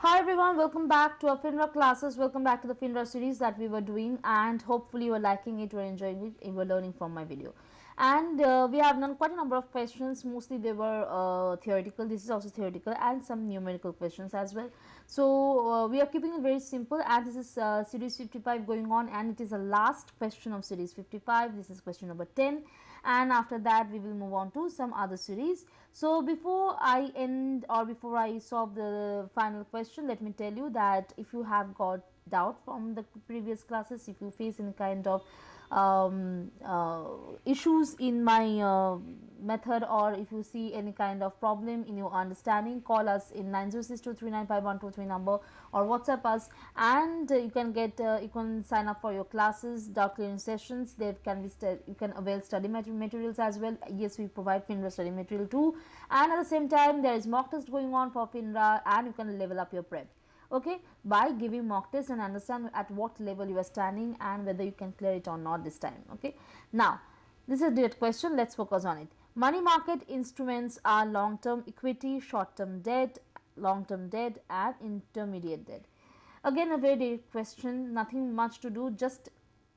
Hi everyone, welcome back to our FINRA classes. Welcome back to the FINRA series that we were doing, and hopefully you are liking it, you are enjoying it, you were learning from my video. And we have done quite a number of questions. Mostly they were theoretical. This is also theoretical, and some numerical questions as well. So we are keeping it very simple, and this is series 55 going on, and it is the last question of series 55. This is question number 10, and after that we will move on to some other series. So before I end or before I solve the final question, let me tell you that if you have got doubt from the previous classes, if you face any kind of issues in my method, or if you see any kind of problem in your understanding, call us in 906239512 number, or WhatsApp us, and you can get you can sign up for your classes, doubt clearing sessions. There can be you can avail study materials as well. Yes, we provide FINRA study material too, and at the same time there is mock test going on for FINRA, and you can level up your prep, okay, by giving mock test and understand at what level you are standing and whether you can clear it or not this time. Okay, now this is a direct question, let's focus on it. Money market instruments are long term equity, short term debt, long term debt, and intermediate debt. Again, a very direct question, nothing much to do, just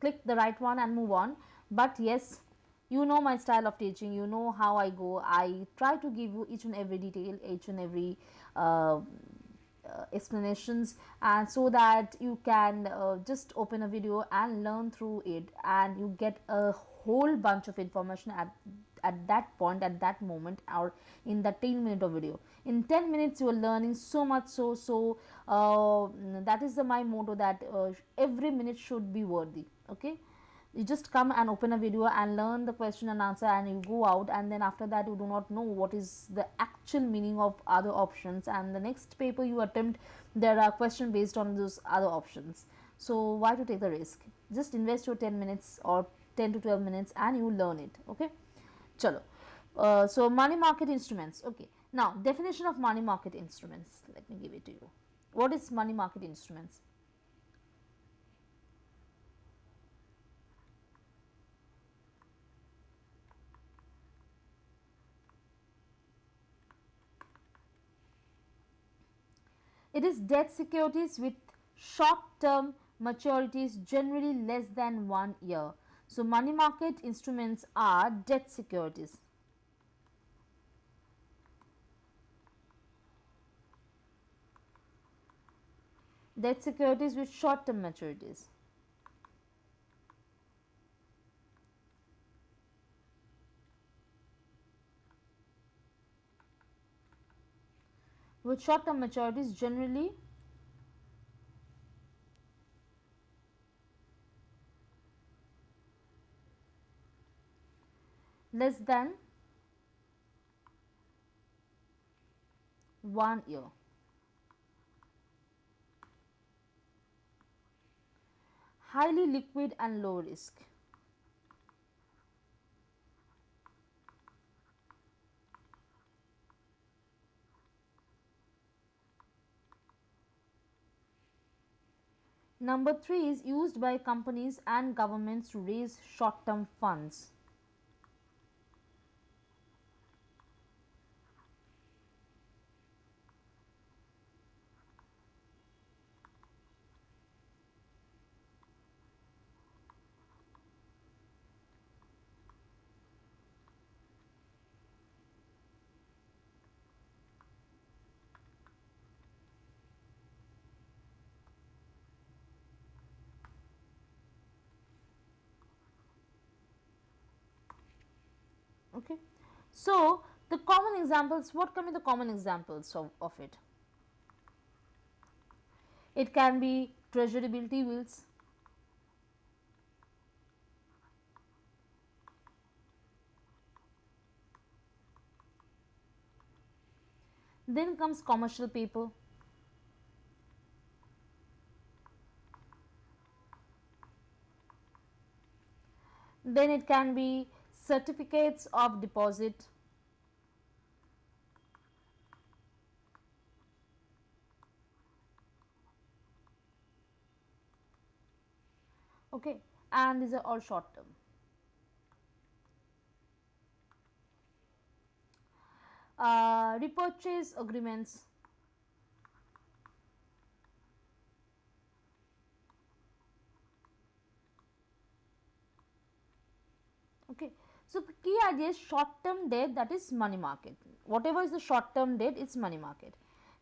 click the right one and move on. But yes, you know my style of teaching, you know how I go. I try to give you each and every detail, each and every explanations, and so that you can just open a video and learn through it, and you get a whole bunch of information at that point, at that moment, or in the 10-minute of video. In 10 minutes you are learning so much, that is my motto, that every minute should be worthy. Okay, you just come and open a video and learn the question and answer, and you go out, and then after that you do not know what is the actual meaning of other options, and the next paper you attempt, there are questions based on those other options. So why to take the risk? Just invest your 10 minutes or 10 to 12 minutes and you learn it. Okay, chalo. So money market instruments. Okay, now definition of money market instruments, let me give it to you. What is money market instruments? It is debt securities with short term maturities, generally less than 1 year. So, money market instruments are debt securities. Debt securities with short term maturities. With short term maturities, generally less than 1 year. Highly liquid and low risk. Number 3 is used by companies and governments to raise short term funds. Okay, so the common examples, what can be the common examples of it? It can be treasury bill T-bills. Then comes commercial paper. Then it can be certificates of deposit. Okay, and these are all short term. Repurchase agreements. So the key idea is short term debt, that is money market. Whatever is the short term debt, it's money market.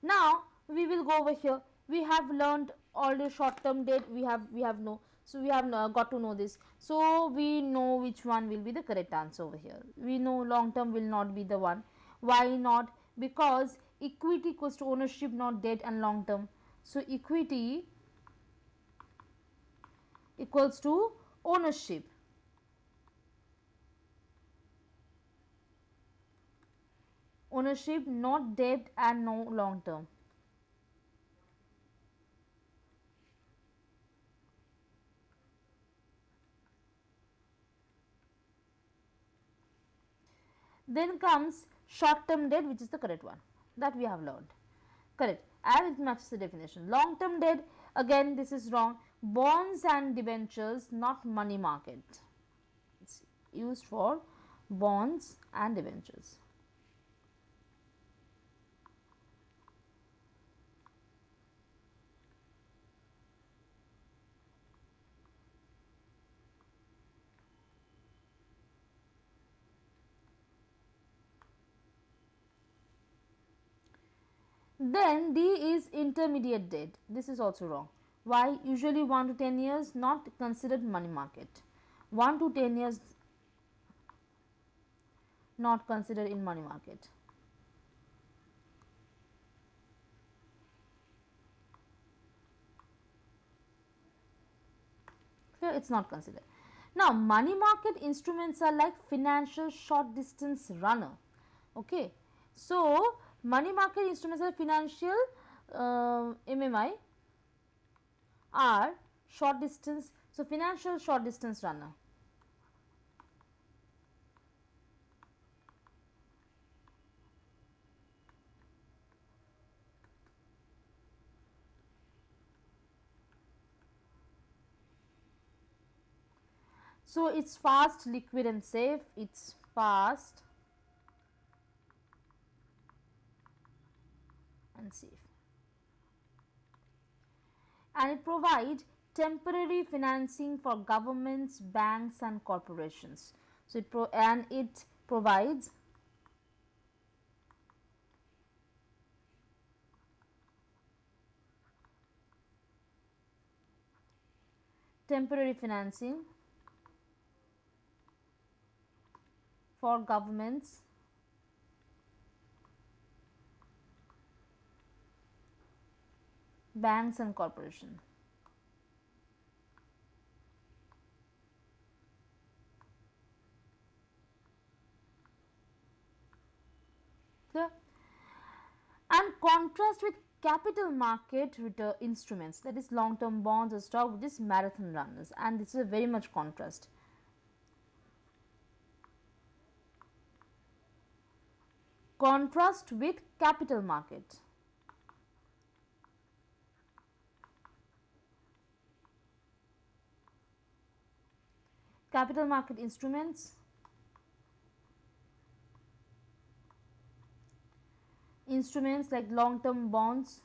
Now we will go over here. We have learned all the short term debt. We have no. So we have got to know this. So we know which one will be the correct answer over here. We know long term will not be the one. Why not? Because equity equals to ownership, not debt and long term. So equity equals to ownership. Ownership, not debt and no long term. Then comes short term debt, which is the correct one that we have learned. Correct, and it matches the definition. Long term debt, again this is wrong. Bonds and debentures, not money market. It's used for bonds and debentures. Then D is intermediate debt. This is also wrong. Why? Usually 1 to 10 years, not considered money market. 1 to 10 years not considered in money market. Here it's not considered. Now money market instruments are like financial short distance runner. Okay, so money market instruments are financial MMI are short distance. So financial short distance runner. So it's fast, liquid and safe. It's fast and safe. And it provides temporary financing for governments, banks and corporations. So it provides temporary financing for governments, banks and corporations. Clear? And contrast with capital market return instruments, that is long term bonds or stock, with this marathon runners, and this is a very much contrast. Contrast with capital market. Capital market instruments, instruments like long term bonds,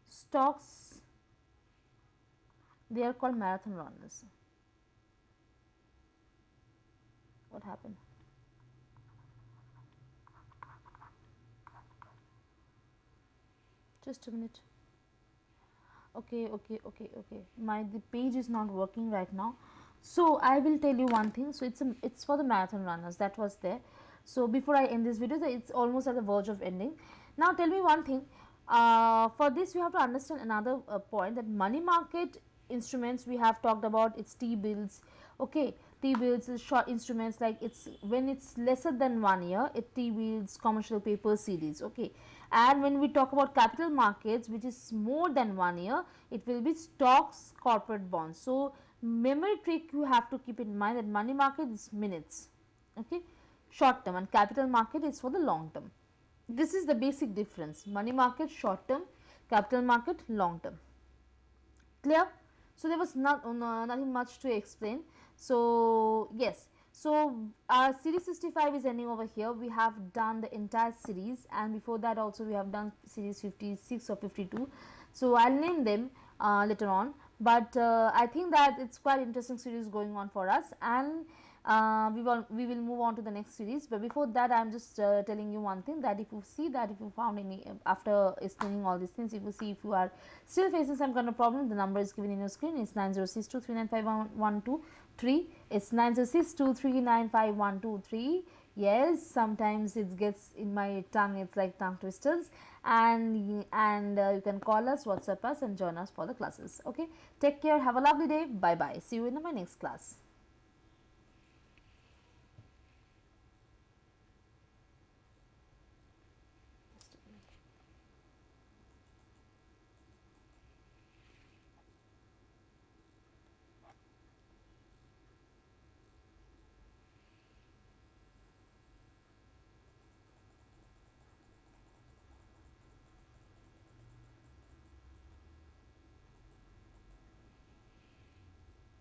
stocks, they are called marathon runners. What happened? Just a minute. Okay. The page is not working right now. So I will tell you one thing. So it's for the marathon runners that was there. So before I end this video, it's almost at the verge of ending. Now tell me one thing. For this, you have to understand another point, that money market instruments we have talked about, it's T bills. Okay, T bills is short instruments, like it's when it's lesser than 1 year, it T bills, commercial paper, CDs. Okay, and when we talk about capital markets, which is more than 1 year, it will be stocks, corporate bonds. So memory trick you have to keep in mind, that money market is minutes. Okay, short term, and capital market is for the long term. This is the basic difference. Money market short term, capital market long term. Clear? So there was nothing much to explain. So yes, so our series 65 is ending over here. We have done the entire series, and before that also we have done series 56 or 52. So I'll name them later on, but I think that it's quite interesting series going on for us, and we will move on to the next series. But before that, I'm just telling you one thing, that if you see that if you found any, after explaining all these things, if you see if you are still facing some kind of problem, the number is given in your screen. It's 90623951123. It's 90623951123. Yes, sometimes it gets in my tongue, it's like tongue twisters, and you can call us, WhatsApp us, and join us for the classes. Okay, take care, have a lovely day, bye bye, see you in my next class.